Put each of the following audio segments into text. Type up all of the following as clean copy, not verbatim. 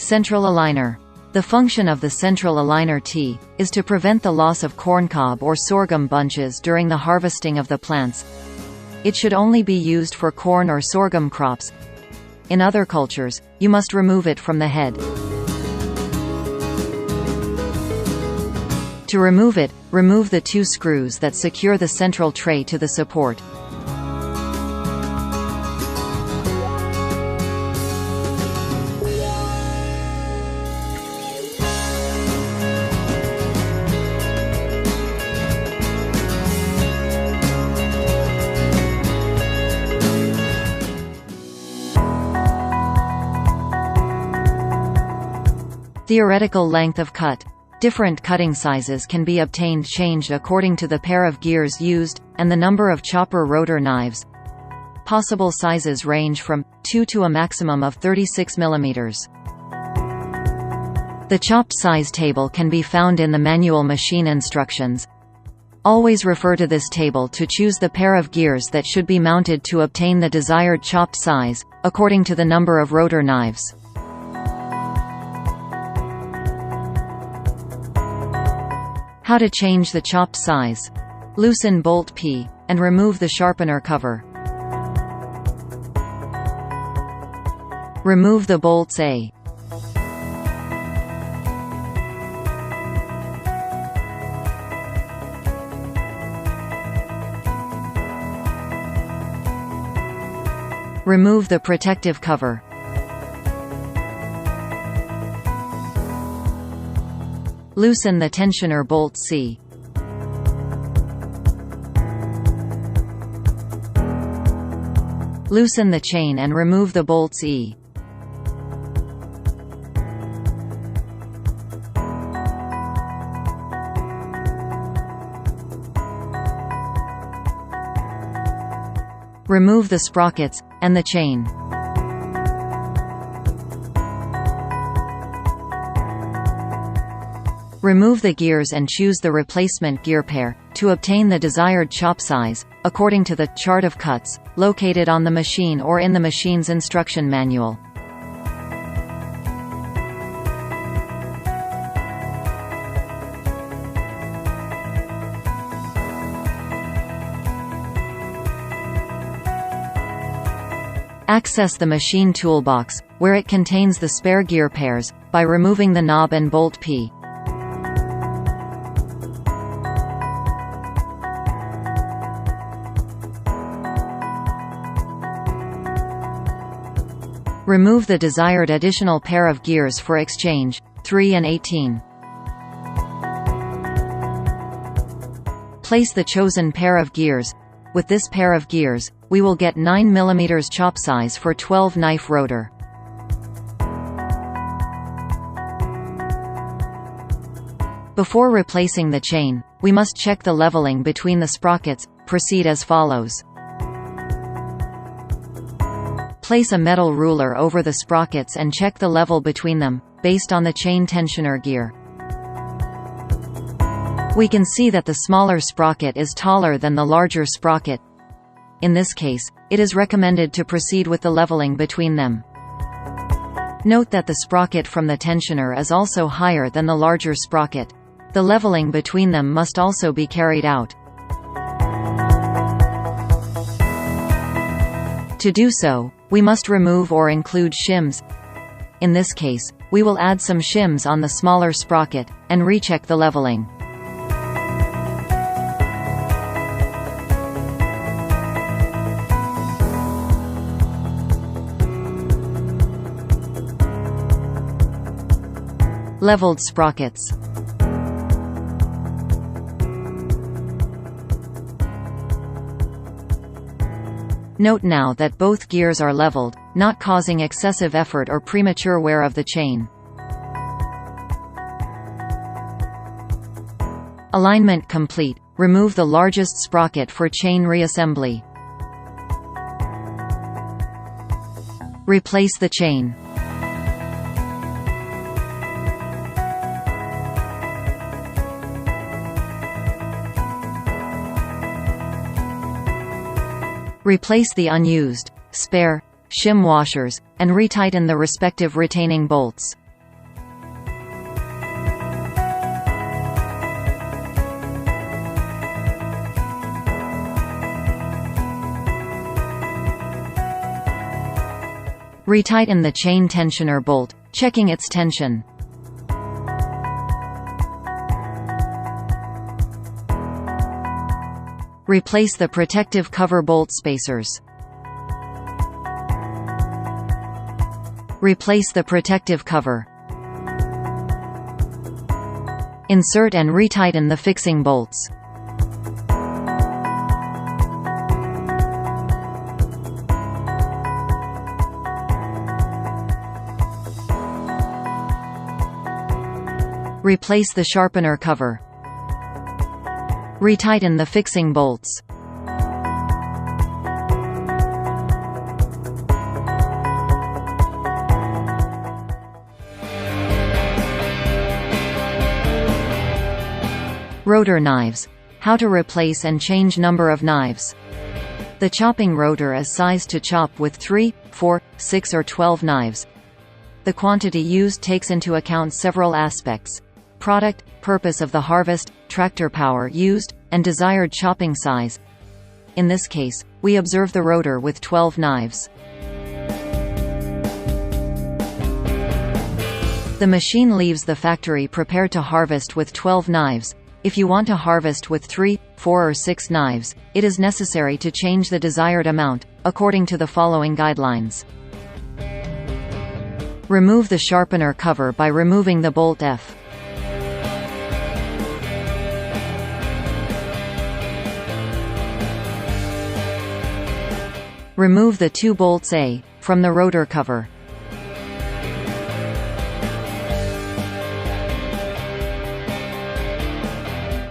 Central aligner. The function of the central aligner T is to prevent the loss of corncob or sorghum bunches during the harvesting of the plants. It should only be used for corn or sorghum crops. In other cultures, you must remove it from the head. To remove it, remove the 2 screws that secure the central tray to the support. Theoretical length of cut. Different cutting sizes can be changed according to the pair of gears used, and the number of chopper rotor knives. Possible sizes range from 2 to a maximum of 36 mm. The chopped size table can be found in the manual machine instructions. Always refer to this table to choose the pair of gears that should be mounted to obtain the desired chopped size, according to the number of rotor knives. How to change the chopped size. Loosen bolt P, and remove the sharpener cover. Remove the bolts A. Remove the protective cover. Loosen the tensioner bolt C. Loosen the chain and remove the bolts E. Remove the sprockets, and the chain. Remove the gears and choose the replacement gear pair, to obtain the desired chop size, according to the chart of cuts, located on the machine or in the machine's instruction manual. Access the machine toolbox, where it contains the spare gear pairs, by removing the knob and bolt P. Remove the desired additional pair of gears for exchange, 3 and 18. Place the chosen pair of gears. With this pair of gears, we will get 9 mm chop size for 12 knife rotor. Before replacing the chain, we must check the leveling between the sprockets. Proceed as follows. Place a metal ruler over the sprockets and check the level between them, based on the chain tensioner gear. We can see that the smaller sprocket is taller than the larger sprocket. In this case, it is recommended to proceed with the leveling between them. Note that the sprocket from the tensioner is also higher than the larger sprocket. The leveling between them must also be carried out. To do so, we must remove or include shims. In this case, we will add some shims on the smaller sprocket, and recheck the leveling. Leveled sprockets. Note now that both gears are leveled, not causing excessive effort or premature wear of the chain. Alignment complete. Remove the largest sprocket for chain reassembly. Replace the chain. Replace the unused, spare, shim washers, and retighten the respective retaining bolts. Retighten the chain tensioner bolt, checking its tension. Replace the protective cover bolt spacers. Replace the protective cover. Insert and retighten the fixing bolts. Replace the sharpener cover. Retighten the fixing bolts. Rotor knives. How to replace and change number of knives. The chopping rotor is sized to chop with 3, 4, 6 or 12 knives. The quantity used takes into account several aspects: product, purpose of the harvest, tractor power used, and desired chopping size. In this case, we observe the rotor with 12 knives. The machine leaves the factory prepared to harvest with 12 knives. If you want to harvest with 3, 4 or 6 knives, it is necessary to change the desired amount, according to the following guidelines. Remove the sharpener cover by removing the bolt F. Remove the 2 bolts A from the rotor cover.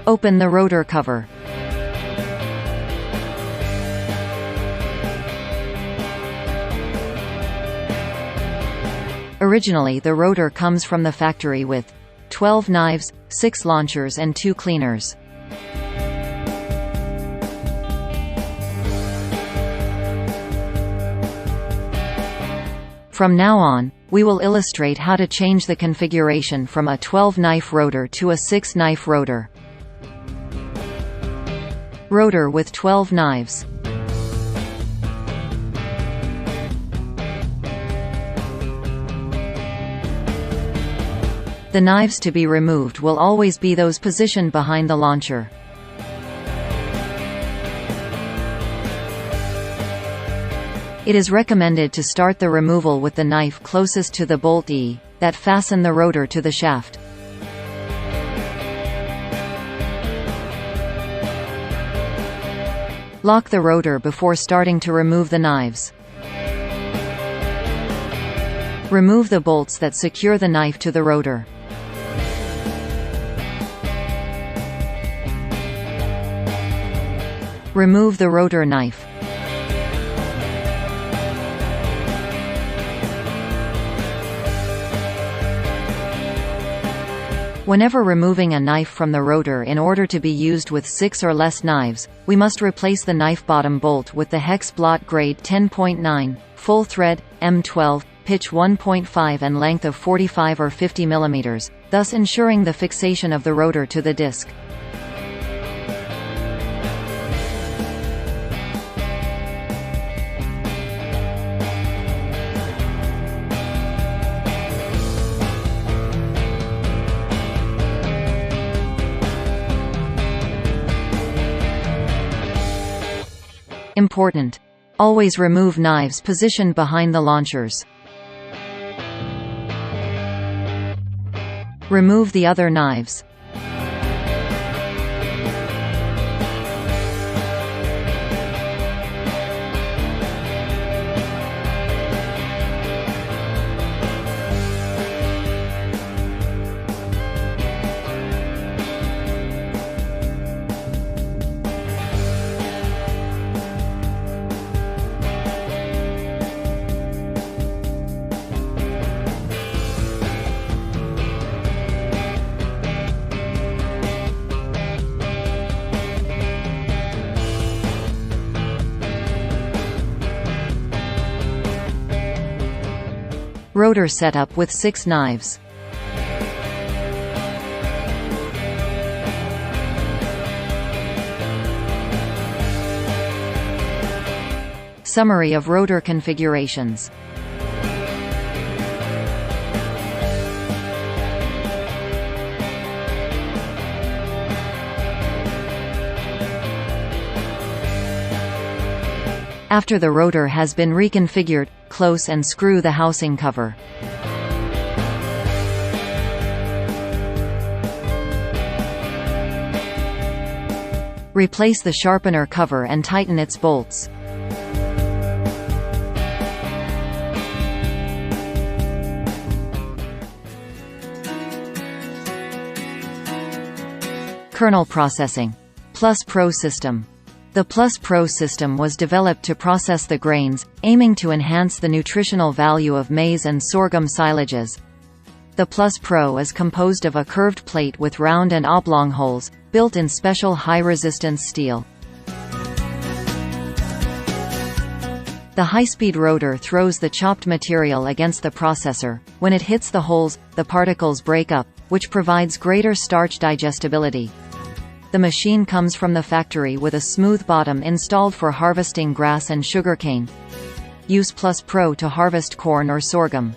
Open the rotor cover. Originally, the rotor comes from the factory with 12 knives, 6 launchers and 2 cleaners. From now on, we will illustrate how to change the configuration from a 12-knife rotor to a 6-knife rotor. Rotor with 12 knives. The knives to be removed will always be those positioned behind the launcher. It is recommended to start the removal with the knife closest to the bolt E, that fasten the rotor to the shaft. Lock the rotor before starting to remove the knives. Remove the bolts that secure the knife to the rotor. Remove the rotor knife. Whenever removing a knife from the rotor in order to be used with 6 or less knives, we must replace the knife bottom bolt with the hex blot grade 10.9, full thread, M12, pitch 1.5 and length of 45 or 50 mm, thus ensuring the fixation of the rotor to the disc. Important. Always remove knives positioned behind the launchers. Remove the other knives. Rotor setup with 6 knives. Summary of rotor configurations. After the rotor has been reconfigured, close and screw the housing cover. Replace the sharpener cover and tighten its bolts. Kernel processing. Plus Pro system. The Plus Pro system was developed to process the grains, aiming to enhance the nutritional value of maize and sorghum silages. The Plus Pro is composed of a curved plate with round and oblong holes, built in special high-resistance steel. The high-speed rotor throws the chopped material against the processor. When it hits the holes, the particles break up, which provides greater starch digestibility. The machine comes from the factory with a smooth bottom installed for harvesting grass and sugarcane. Use Plus Pro to harvest corn or sorghum.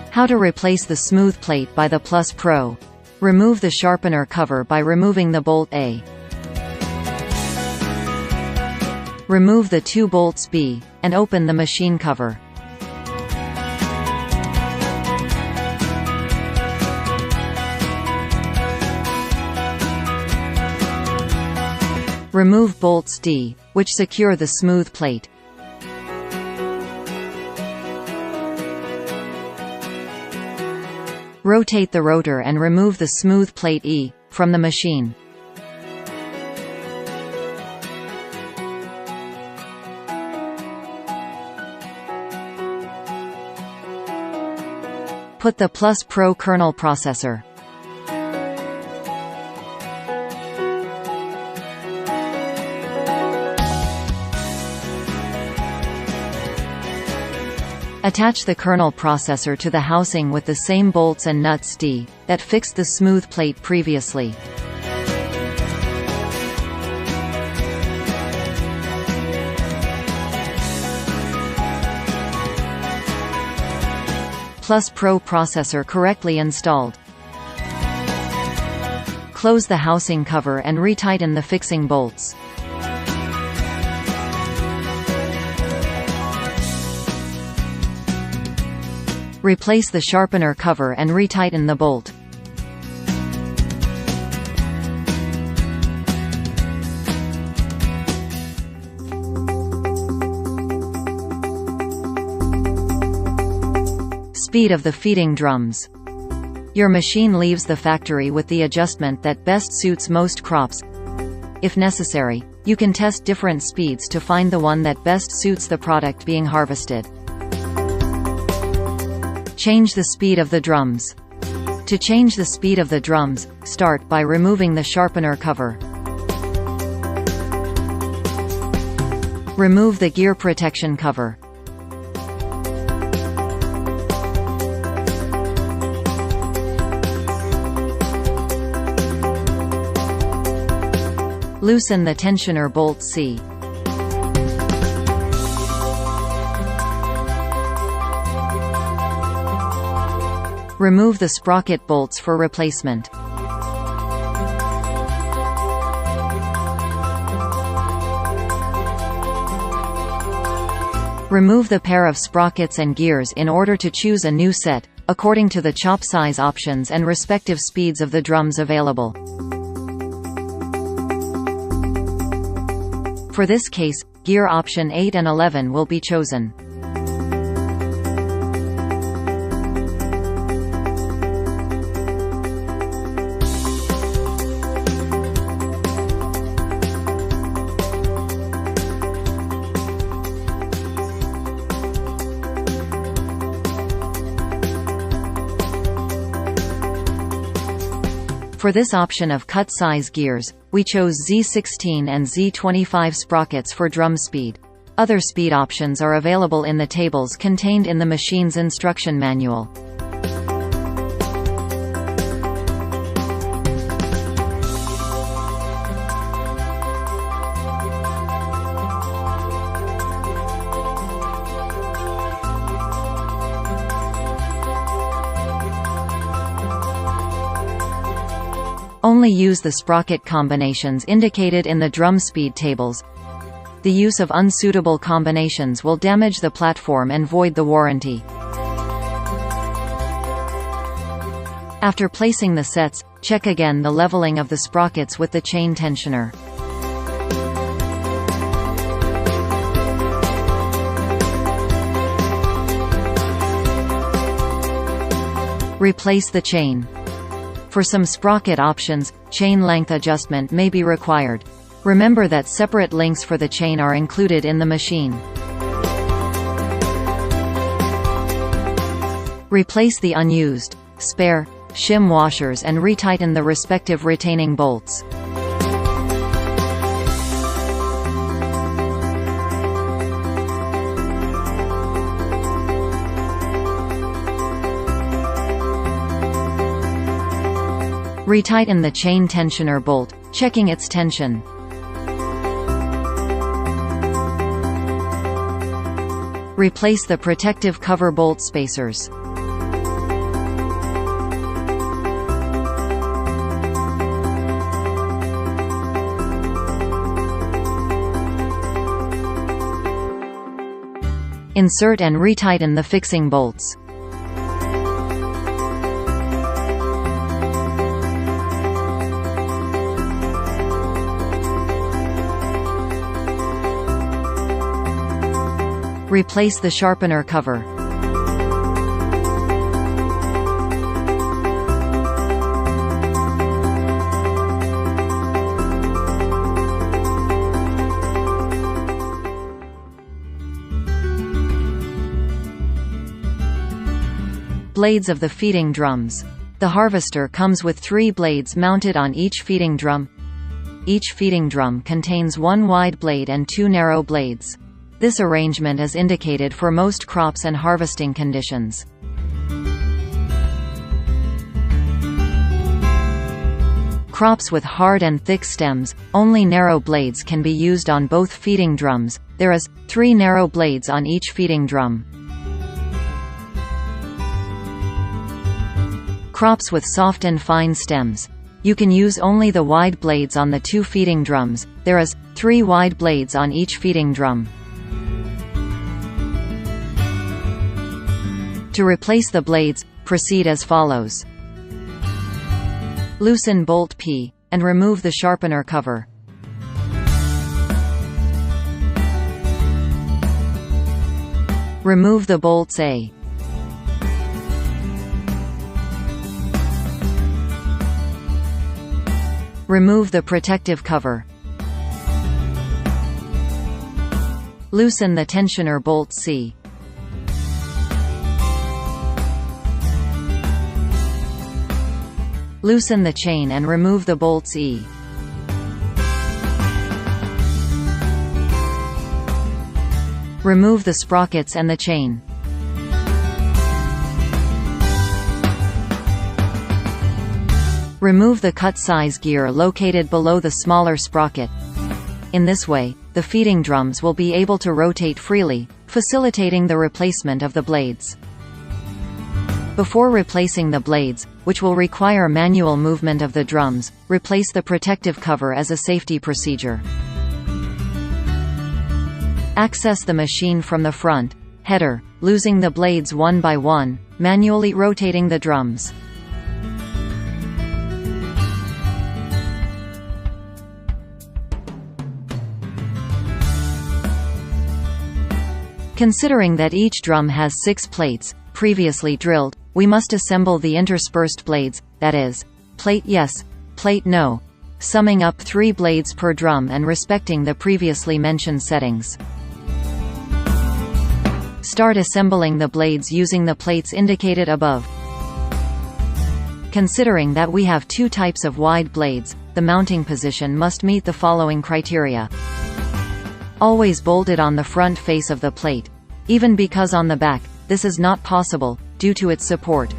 How to replace the smooth plate by the Plus Pro. Remove the sharpener cover by removing the bolt A. Remove the 2 bolts B, and open the machine cover. Remove bolts D, which secure the smooth plate. Rotate the rotor and remove the smooth plate E from the machine. Put the Plus Pro kernel processor. Attach the kernel processor to the housing with the same bolts and nuts D that fixed the smooth plate previously. Plus Pro processor correctly installed. Close the housing cover and retighten the fixing bolts. Replace the sharpener cover and retighten the bolt. Speed of the feeding drums. Your machine leaves the factory with the adjustment that best suits most crops. If necessary, you can test different speeds to find the one that best suits the product being harvested. Change the speed of the drums. To change the speed of the drums, start by removing the sharpener cover. Remove the gear protection cover. Loosen the tensioner bolt C. Remove the sprocket bolts for replacement. Remove the pair of sprockets and gears in order to choose a new set, according to the chop size options and respective speeds of the drums available. For this case, gear option 8 and 11 will be chosen. For this option of cut size gears, we chose Z16 and Z25 sprockets for drum speed. Other speed options are available in the tables contained in the machine's instruction manual. Only use the sprocket combinations indicated in the drum speed tables. The use of unsuitable combinations will damage the platform and void the warranty. After placing the sets, check again the leveling of the sprockets with the chain tensioner. Replace the chain. For some sprocket options, chain length adjustment may be required. Remember that separate links for the chain are included in the machine. Replace the unused, spare, shim washers and retighten the respective retaining bolts. Retighten the chain tensioner bolt, checking its tension. Replace the protective cover bolt spacers. Insert and retighten the fixing bolts. Replace the sharpener cover. Blades of the feeding drums. The harvester comes with 3 blades mounted on each feeding drum. Each feeding drum contains 1 wide blade and 2 narrow blades. This arrangement is indicated for most crops and harvesting conditions. Crops with hard and thick stems, only narrow blades can be used on both feeding drums. There is 3 narrow blades on each feeding drum. Crops with soft and fine stems. You can use only the wide blades on the 2 feeding drums. There is 3 wide blades on each feeding drum. To replace the blades, proceed as follows. Loosen bolt P, and remove the sharpener cover. Remove the bolts A. Remove the protective cover. Loosen the tensioner bolt C. Loosen the chain and remove the bolts E. Remove the sprockets and the chain. Remove the cut size gear located below the smaller sprocket. In this way, the feeding drums will be able to rotate freely, facilitating the replacement of the blades. Before replacing the blades, which will require manual movement of the drums, replace the protective cover as a safety procedure. Access the machine from the front, header, losing the blades one by one, manually rotating the drums. Considering that each drum has 6 plates, previously drilled, we must assemble the interspersed blades, that is, plate yes, plate no, summing up 3 blades per drum and respecting the previously mentioned settings. Start assembling the blades using the plates indicated above. Considering that we have 2 types of wide blades, the mounting position must meet the following criteria. Always bolted on the front face of the plate, even because on the back, this is not possible, due to its support.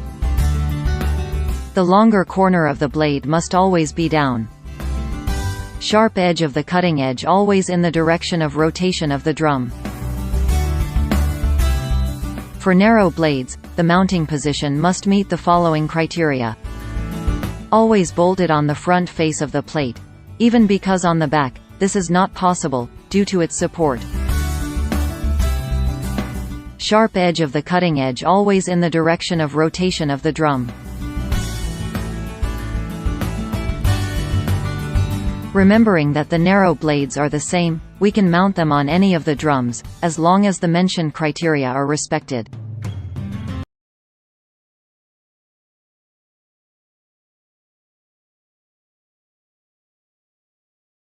The longer corner of the blade must always be down. Sharp edge of the cutting edge always in the direction of rotation of the drum. For narrow blades, the mounting position must meet the following criteria. Always bolted on the front face of the plate, even because on the back, this is not possible, due to its support. Sharp edge of the cutting edge always in the direction of rotation of the drum. Remembering that the narrow blades are the same, we can mount them on any of the drums, as long as the mentioned criteria are respected.